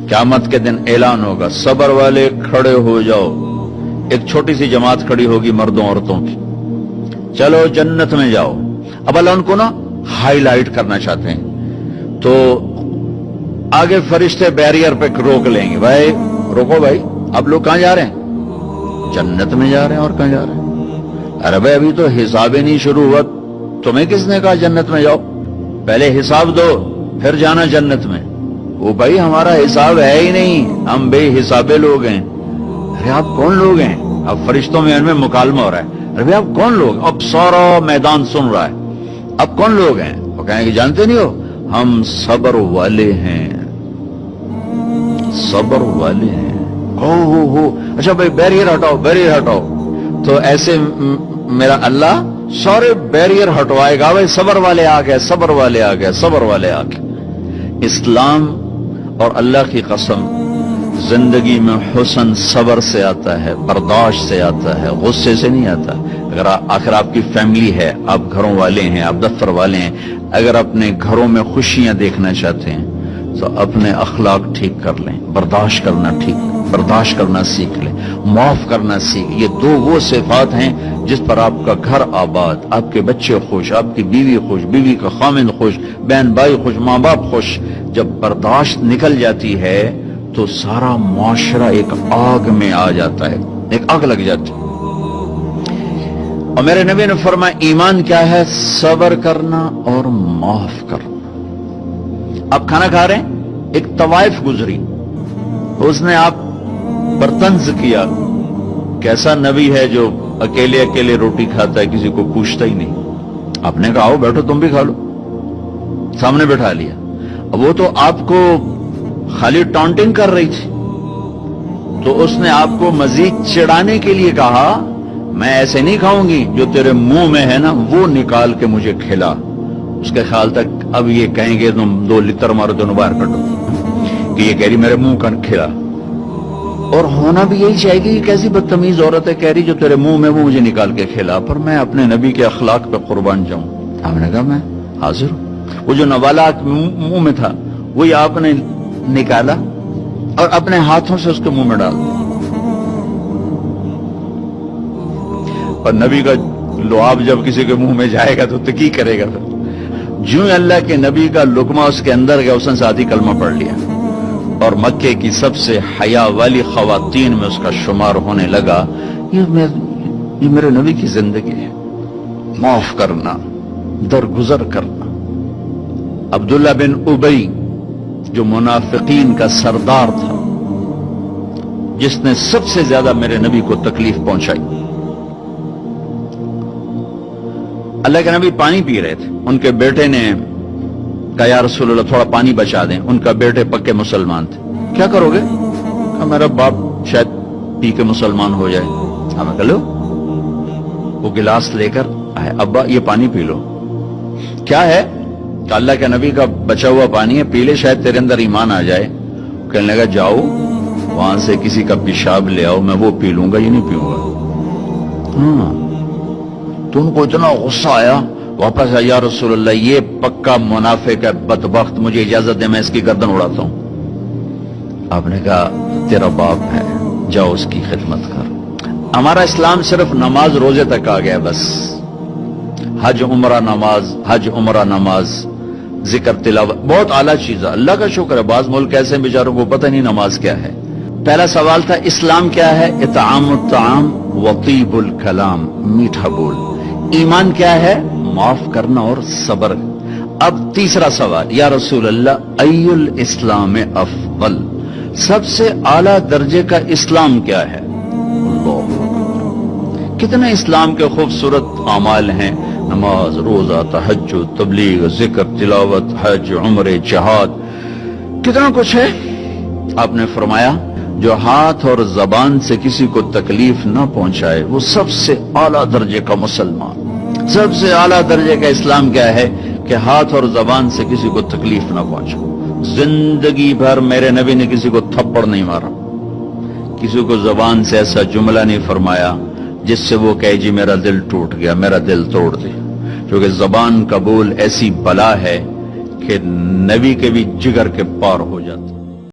क़यामत के दिन ऐलान होगा, सब्र वाले खड़े हो जाओ। एक छोटी सी जमात खड़ी होगी मर्दों औरतों की, चलो जन्नत में जाओ। अब अल्लाह उनको ना हाईलाइट करना चाहते हैं, तो आगे फरिश्ते बैरियर पे रोक लेंगे, भाई रोको भाई, आप लोग कहां जा रहे हैं? जन्नत में जा रहे हैं। और कहां जा रहे हैं? अरे भाई अभी तो हिसाब ही नहीं शुरू हुआ, तुम्हें किसने कहा जन्नत में जाओ? पहले हिसाब दो फिर जाना जन्नत में। वो भाई हमारा हिसाब है ही नहीं, हम बेहिसाबे लोग हैं। अरे आप कौन लोग हैं? अब फरिश्तों में इनमें मुकालमा हो रहा है, अरे भाई आप कौन लोग? अब सारा मैदान सुन रहा है, अब कौन लोग हैं? वो कहेंगे जानते नहीं हो, हम सब्र वाले हैं, सब्र वाले हैं। हो अच्छा भाई बैरियर हटाओ, बैरियर हटाओ। तो ऐसे मेरा अल्लाह सारे बैरियर हटवाएगा, भाई सब्र वाले आ गए, सब्र वाले आ गए, सब्र वाले आ गए। इस्लाम और अल्लाह की कसम, जिंदगी में हुस्न सब्र से आता है, बर्दाश्त से आता है, गुस्से से नहीं आता। अगर आखिर आपकी फैमिली है, आप घरों वाले हैं, आप दफ्तर वाले हैं, अगर अपने घरों में खुशियां देखना चाहते हैं तो अपने अखलाक ठीक कर लें, बर्दाश्त करना सीख लें, माफ करना सीख। ये दो वो सिफात हैं जिस पर आपका घर आबाद, आपके बच्चे खुश, आपकी बीवी खुश, बीवी का खामिन खुश, बहन भाई खुश, माँ बाप खुश। जब बर्दाश्त निकल जाती है तो सारा मुआशरा एक आग में आ जाता है, एक आग लग जाती है। और मेरे नबी ने फरमाया ईमान क्या है? सब्र करना और माफ करना। आप खाना खा रहे हैं, एक तवाइफ गुजरी, उसने आप पर तंज किया, कैसा नबी है जो अकेले अकेले रोटी खाता है, किसी को पूछता ही नहीं। आपने कहा आओ बैठो तुम भी खा लो, सामने बैठा लिया। अब वो तो आपको खाली टॉन्टिंग कर रही थी, तो उसने आपको मजीद चिढ़ाने के लिए कहा मैं ऐसे नहीं खाऊंगी, जो तेरे मुंह में है ना वो निकाल के मुझे खिला। उसके ख्याल तक अब ये कहेंगे तुम 2 लितर मारो, दोनों बाहर कटो, कि ये कह रही मेरे मुंह का खिला। और होना भी यही चाहेगी कि कैसी बदतमीज औरत है, कह रही जो तेरे मुंह में वो मुझे निकाल के खिला। पर मैं अपने नबी के अखलाक पे कुर्बान जाऊं। आपने कहा मैं हाजिर हूं। वो जो नवाला मुंह में था वही आपने निकाला और अपने हाथों से उसके मुंह में डाल दिया। और नबी का लुआब जब किसी के मुंह में जाएगा तो की करेगा? फिर ज्यों अल्लाह के नबी का लुकमा उसके अंदर गया, उसने साथ ही कलमा पढ़ लिया और मक्के की सबसे हया वाली खवातीन में उसका शुमार होने लगा। ये मेरे नबी की जिंदगी है, माफ करना, दरगुजर करना। अब्दुल्ला बिन उबई जो मुनाफिकीन का सरदार था, जिसने सबसे ज्यादा मेरे नबी को तकलीफ पहुंचाई। अल्लाह के नबी पानी पी रहे थे, उनके बेटे ने कहा या रसूल अल्लाह थोड़ा पानी बचा दें। उनका बेटे पक्के मुसलमान थे। क्या करोगे? कहा मेरा बाप शायद पी के मुसलमान हो जाए। हमें कह लो, वो गिलास लेकर आए, अब्बा ये पानी पी लो। क्या है? अल्लाह के नबी का बचा हुआ पानी है, पी ले, शायद तेरे अंदर ईमान आ जाए। कहने लगा जाओ वहां से किसी का पेशाब ले आओ, मैं वो पी लूंगा, ये नहीं पीऊंगा। हाँ, तो उनको इतना गुस्सा आया, वापस आया, या रसूल अल्लाह ये पक्का मुनाफिक है, बदबख्त, मुझे इजाजत दे मैं इसकी गर्दन उड़ाता हूं। आपने कहा तेरा बाप है, जाओ उसकी खिदमत कर। हमारा इस्लाम सिर्फ नमाज रोजे तक आ गया, बस हज उमरा नमाज, हज उमरा नमाज, जिक्र तिलावत, बहुत आला चीज है, अल्लाह का शुक्र है। बाज मुल्क ऐसे बेचारों को पता नहीं नमाज क्या है। पहला सवाल था इस्लाम क्या है? इतामुत ताम वतीबुल कलाम, मीठा बोल। ईमान क्या है? माफ करना और सब्र। अब तीसरा सवाल, या रसूल अल्लाह अय्युल इस्लाम अफदल, सबसे आला दर्जे का इस्लाम क्या है? कितने इस्लाम के खूबसूरत अमाल हैं, नमाज, रोजा, तहज्जुद, तबलीग, जिक्र, तिलावत, हज, उम्रे, जिहाद, कितना कुछ है। आपने फरमाया जो हाथ और जबान से किसी को तकलीफ न पहुंचाए वो सबसे आला दर्जे का मुसलमान। सबसे आला दर्जे का इस्लाम क्या है? कि हाथ और जबान से किसी को तकलीफ न पहुंचाए। जिंदगी भर मेरे नबी ने किसी को थप्पड़ नहीं मारा, किसी को जबान से ऐसा जुमला नहीं फरमाया जिससे वो कहे जी मेरा दिल टूट गया, मेरा दिल तोड़ दे। क्योंकि जबान का बोल ऐसी बला है कि नबी के भी जिगर के पार हो जाता।